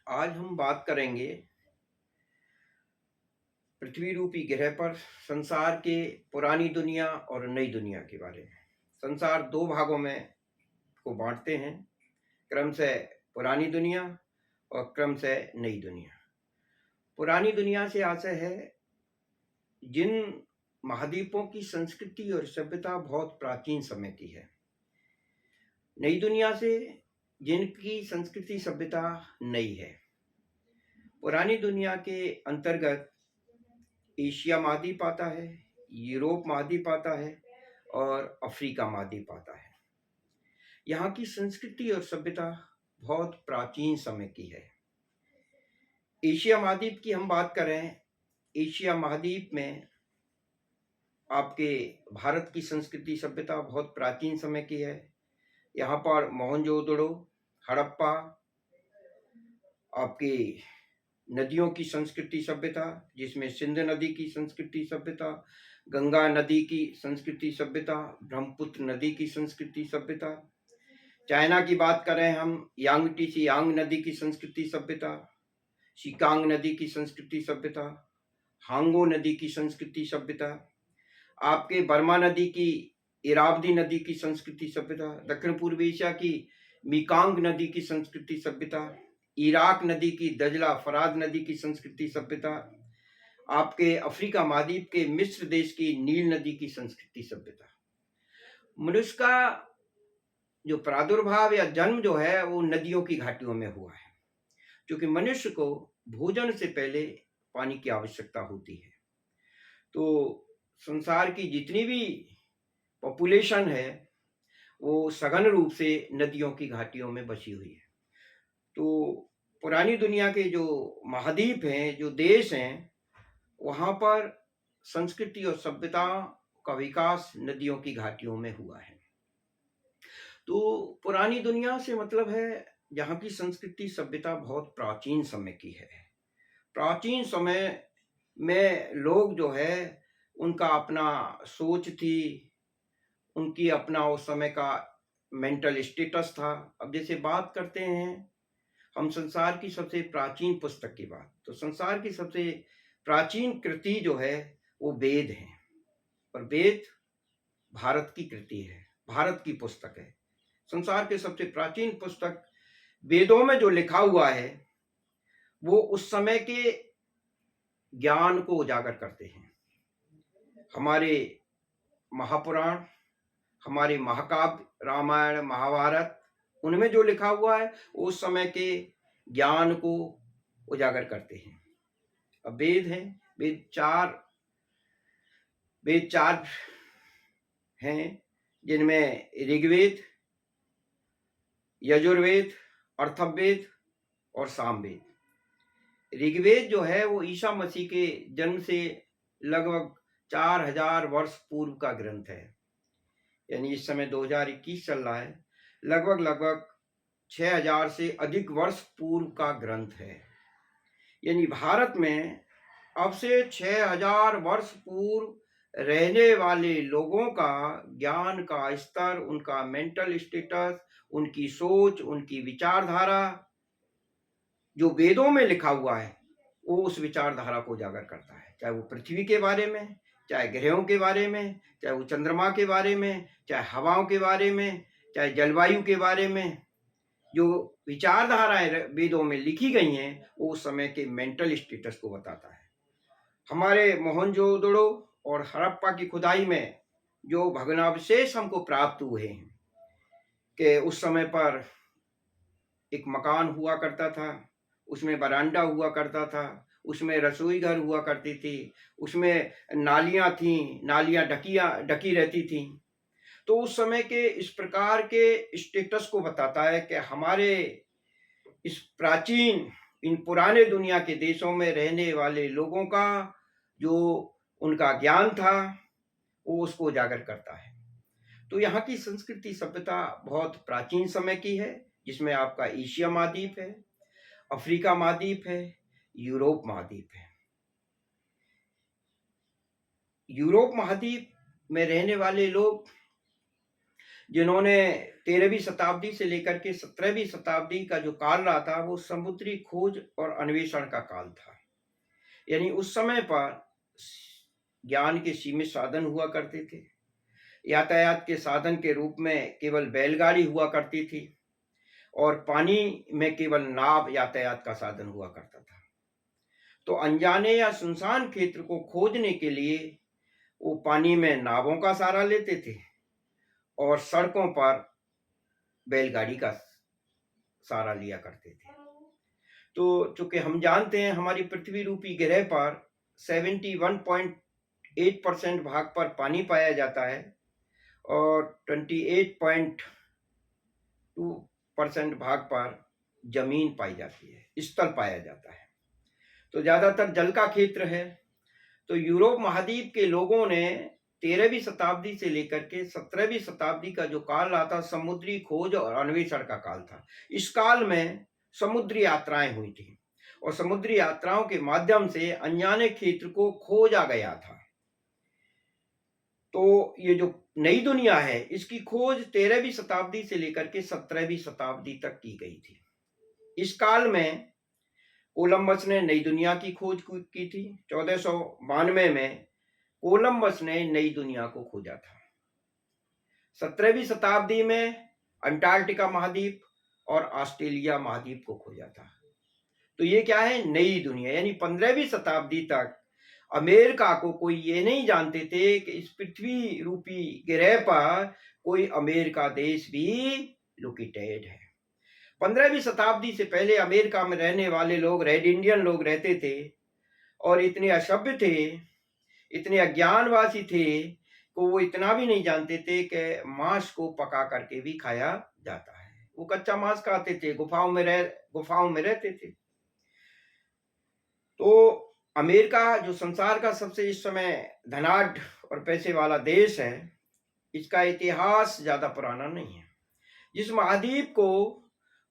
आज हम बात करेंगे पृथ्वी रूपी ग्रह पर संसार के पुरानी दुनिया और नई दुनिया के बारे में। संसार दो भागों में को बांटते हैं, क्रम से पुरानी दुनिया और क्रम से नई दुनिया। पुरानी दुनिया से आशय है जिन महाद्वीपों की संस्कृति और सभ्यता बहुत प्राचीन समय की है। नई दुनिया से जिनकी संस्कृति सभ्यता नई है। पुरानी दुनिया के अंतर्गत एशिया महाद्वीप आता है, यूरोप महाद्वीप आता है और अफ्रीका महाद्वीप आता है। यहाँ की संस्कृति और सभ्यता बहुत प्राचीन समय की है। एशिया महाद्वीप की हम बात करें, एशिया महाद्वीप में आपके भारत की संस्कृति सभ्यता बहुत प्राचीन समय की है। यहाँ पर मोहनजोदड़ो, हड़प्पा, आपकी नदियों की संस्कृति सभ्यता, जिसमें सिंध नदी की संस्कृति सभ्यता, गंगा नदी की संस्कृति सभ्यता, ब्रह्मपुत्र नदी की संस्कृति सभ्यता। चाइना की बात करें हम, यांगटीसी यांग नदी की संस्कृति सभ्यता, शिकांग नदी की संस्कृति सभ्यता, हांगो नदी की संस्कृति सभ्यता, आपके बर्मा नदी की इरावदी नदी की संस्कृति सभ्यता, दक्षिण पूर्व एशिया की मीकांग नदी की संस्कृति सभ्यता, इराक नदी की दजला फराद नदी की संस्कृति सभ्यता, आपके अफ्रीका महाद्वीप के मिस्र देश की नील नदी की संस्कृति सभ्यता। मनुष्य का जो प्रादुर्भाव या जन्म जो है वो नदियों की घाटियों में हुआ है, क्योंकि मनुष्य को भोजन से पहले पानी की आवश्यकता होती है। तो संसार की जितनी भी पॉपुलेशन है वो सघन रूप से नदियों की घाटियों में बसी हुई है। तो पुरानी दुनिया के जो महाद्वीप हैं, जो देश हैं, वहाँ पर संस्कृति और सभ्यता का विकास नदियों की घाटियों में हुआ है। तो पुरानी दुनिया से मतलब है जहाँ की संस्कृति सभ्यता बहुत प्राचीन समय की है। प्राचीन समय में लोग जो है उनका अपना सोच थी, उनकी अपना उस समय का मेंटल स्टेटस था। अब जैसे बात करते हैं हम संसार की सबसे प्राचीन पुस्तक की बात, तो संसार की सबसे प्राचीन कृति जो है वो वेद है, और वेद भारत की कृति है, भारत की पुस्तक है। संसार के सबसे प्राचीन पुस्तक वेदों में जो लिखा हुआ है वो उस समय के ज्ञान को उजागर करते हैं। हमारे महापुराण, हमारे महाकाव्य, रामायण, महाभारत, उनमें जो लिखा हुआ है उस समय के ज्ञान को उजागर करते हैं। अब वेद हैं, वेद चार हैं, जिनमें ऋग्वेद, यजुर्वेद, अर्थववेद और सामवेद। ऋग्वेद जो है वो ईसा मसीह के जन्म से लगभग 4000 वर्ष पूर्व का ग्रंथ है। यानी इस समय 2021 चल रहा है, लगभग 6000 से अधिक वर्ष पूर्व का ग्रंथ है। यानी भारत में अब से 6000 वर्ष पूर्व रहने वाले लोगों का ज्ञान का स्तर, उनका मेंटल स्टेटस, उनकी सोच, उनकी विचारधारा जो वेदों में लिखा हुआ है वो उस विचारधारा को उजागर करता है। चाहे वो पृथ्वी के बारे में, चाहे ग्रहों के बारे में, चाहे वो चंद्रमा के बारे में, चाहे हवाओं के बारे में, चाहे जलवायु के बारे में, जो विचारधाराएं वेदों में लिखी गई हैं वो उस समय के मेंटल स्टेटस को बताता है। हमारे मोहनजोदड़ो और हड़प्पा की खुदाई में जो भग्नावशेष हमको प्राप्त हुए हैं कि उस समय पर एक मकान हुआ करता था, उसमें बरांडा हुआ करता था, उसमें रसोई घर हुआ करती थी, उसमें नालियां थीं, नालियां ढकी रहती थीं। तो उस समय के इस प्रकार के स्टेटस को बताता है कि हमारे इस प्राचीन, इन पुराने दुनिया के देशों में रहने वाले लोगों का जो उनका ज्ञान था वो उसको उजागर करता है। तो यहाँ की संस्कृति सभ्यता बहुत प्राचीन समय की है, जिसमें आपका एशिया महाद्वीप है, अफ्रीका महाद्वीप है, यूरोप महाद्वीप है। यूरोप महाद्वीप में रहने वाले लोग जिन्होंने 13वीं शताब्दी से लेकर के 17वीं शताब्दी का जो काल रहा था वो समुद्री खोज और अन्वेषण का काल था। यानी उस समय पर ज्ञान के सीमित साधन हुआ करते थे। यातायात के साधन के रूप में केवल बैलगाड़ी हुआ करती थी और पानी में केवल नाव यातायात का साधन हुआ करता था। तो अनजाने या सुनसान क्षेत्र को खोजने के लिए वो पानी में नावों का सहारा लेते थे और सड़कों पर बैलगाड़ी का सहारा लिया करते थे। तो चूंकि हम जानते हैं हमारी पृथ्वी रूपी ग्रह पर 71.8% भाग पर पानी पाया जाता है और 28.2% भाग पर जमीन पाई जाती है, स्थल पाया जाता है। तो ज्यादातर जल का क्षेत्र है। तो यूरोप महाद्वीप के लोगों ने 13वीं शताब्दी से लेकर के 17वीं शताब्दी का जो काल रहा था समुद्री खोज और अन्वेषण का काल था। इस काल में समुद्री यात्राएं हुई थी और समुद्री यात्राओं के माध्यम से अनजाने क्षेत्र को खोजा गया था। तो ये जो नई दुनिया है इसकी खोज 13वीं शताब्दी से लेकर के 17वीं शताब्दी तक की गई थी। इस काल में कोलंबस ने नई दुनिया की खोज की थी। 1492 में कोलंबस ने नई दुनिया को खोजा था। 17वीं शताब्दी में अंटार्कटिका महाद्वीप और ऑस्ट्रेलिया महाद्वीप को खोजा था। तो ये क्या है, नई दुनिया। यानी 15वीं शताब्दी तक अमेरिका को कोई ये नहीं जानते थे कि इस पृथ्वी रूपी ग्रह पर कोई अमेरिका देश भी लोकेटेड है। 15वीं शताब्दी से पहले अमेरिका में रहने वाले लोग रेड इंडियन लोग रहते थे और इतने असभ्य थे, इतने अज्ञानवासी थे कि वो इतना भी नहीं जानते थे कि मांस को पका करके भी खाया जाता है। वो कच्चा मांस खाते थे, गुफाओं में रहते थे। तो अमेरिका जो संसार का सबसे इस समय धनाढ्य और पैसे वाला देश है, इसका इतिहास ज्यादा पुराना नहीं है। जिस महाद्वीप को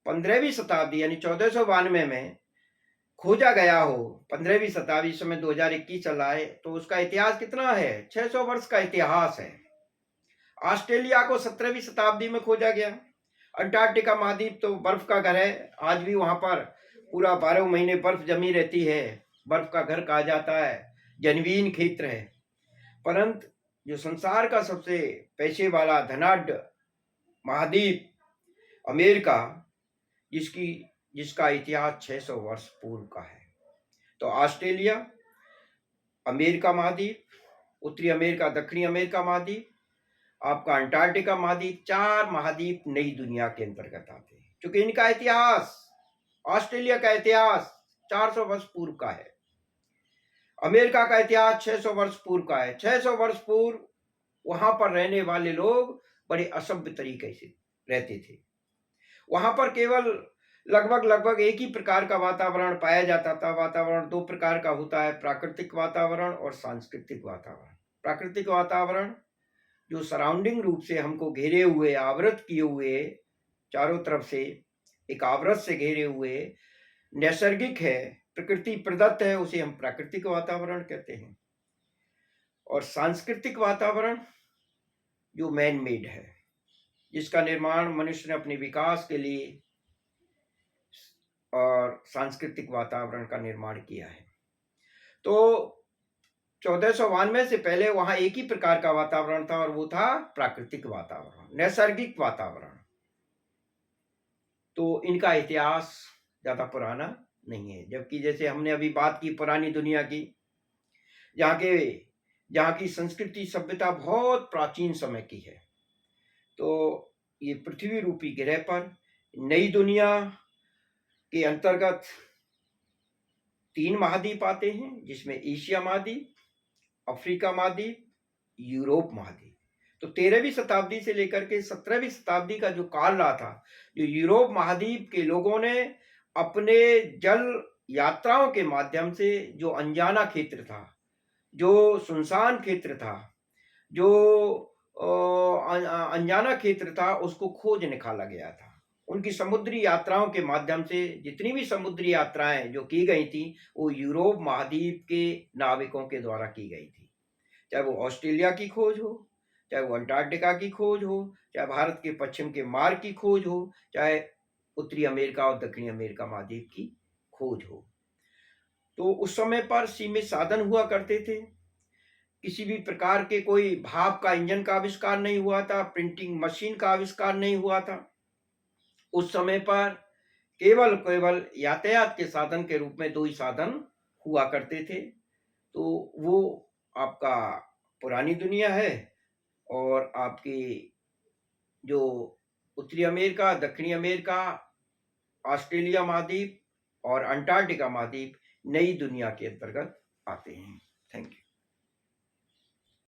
15वीं शताब्दी यानी 1492 में खोजा गया हो, 15वीं शताब्दी, इस समय 2021 चल रहा है, तो उसका इतिहास कितना है, 600 वर्ष का इतिहास है। ऑस्ट्रेलिया को 17वीं शताब्दी में खोजा गया। अंटार्कटिका महाद्वीप तो बर्फ का घर है, आज भी वहां पर पूरा 12 महीने बर्फ जमी रहती है, बर्फ का घर कहा जाता है, जन्वीन क्षेत्र है। परंतु जो संसार का सबसे पैसे वाला धनाढ्य महाद्वीप अमेरिका, जिसका इतिहास 600 वर्ष पूर्व का है। तो ऑस्ट्रेलिया, अमेरिका महाद्वीप, उत्तरी अमेरिका, दक्षिणी अमेरिका महाद्वीप, आपका अंटार्कटिका महाद्वीप, 4 महाद्वीप नई दुनिया के अंतर्गत आते हैं। क्योंकि इनका इतिहास, ऑस्ट्रेलिया का इतिहास 400 वर्ष पूर्व का है, अमेरिका का इतिहास 600 वर्ष पूर्व का है। 600 वर्ष पूर्व वहां पर रहने वाले लोग बड़े असभ्य तरीके से रहते थे। वहां पर केवल लगभग एक ही प्रकार का वातावरण पाया जाता था। वातावरण 2 प्रकार का होता है, प्राकृतिक वातावरण और सांस्कृतिक वातावरण। प्राकृतिक वातावरण जो सराउंडिंग रूप से हमको घेरे हुए, आवृत किए हुए, चारों तरफ से एक आवृत से घेरे हुए, नैसर्गिक है, प्रकृति प्रदत्त है, उसे हम प्राकृतिक वातावरण कहते हैं। और सांस्कृतिक वातावरण जो मैन मेड है, जिसका निर्माण मनुष्य ने अपने विकास के लिए और सांस्कृतिक वातावरण का निर्माण किया है। तो 1492 से पहले वहां एक ही प्रकार का वातावरण था और वो था प्राकृतिक वातावरण, नैसर्गिक वातावरण। तो इनका इतिहास ज्यादा पुराना नहीं है। जबकि जैसे हमने अभी बात की पुरानी दुनिया की, जहाँ की संस्कृति सभ्यता बहुत प्राचीन समय की है। तो ये पृथ्वी रूपी ग्रह पर नई दुनिया के अंतर्गत 3 महाद्वीप आते हैं, जिसमें एशिया महाद्वीप, अफ्रीका महाद्वीप, यूरोप महाद्वीप। तो 13वीं शताब्दी से लेकर के 17वीं शताब्दी का जो काल रहा था, जो यूरोप महाद्वीप के लोगों ने अपने जल यात्राओं के माध्यम से जो अनजाना क्षेत्र था, जो सुनसान क्षेत्र था, जो अनजाना क्षेत्र था, उसको खोज निकाला गया था। उनकी समुद्री यात्राओं के माध्यम से जितनी भी समुद्री यात्राएं जो की गई थी वो यूरोप महाद्वीप के नाविकों के द्वारा की गई थी। चाहे वो ऑस्ट्रेलिया की खोज हो, चाहे वो अंटार्कटिका की खोज हो, चाहे भारत के पश्चिम के मार्ग की खोज हो, चाहे उत्तरी अमेरिका और दक्षिणी अमेरिका महाद्वीप की खोज हो। तो उस समय पर सीमित साधन हुआ करते थे। किसी भी प्रकार के कोई भाप का इंजन का आविष्कार नहीं हुआ था, प्रिंटिंग मशीन का आविष्कार नहीं हुआ था। उस समय पर केवल केवल यातायात के साधन के रूप में 2 ही साधन हुआ करते थे। तो वो आपका पुरानी दुनिया है, और आपकी जो उत्तरी अमेरिका, दक्षिणी अमेरिका, ऑस्ट्रेलिया महाद्वीप और अंटार्कटिका महाद्वीप नई दुनिया के अंतर्गत आते हैं। Thank you.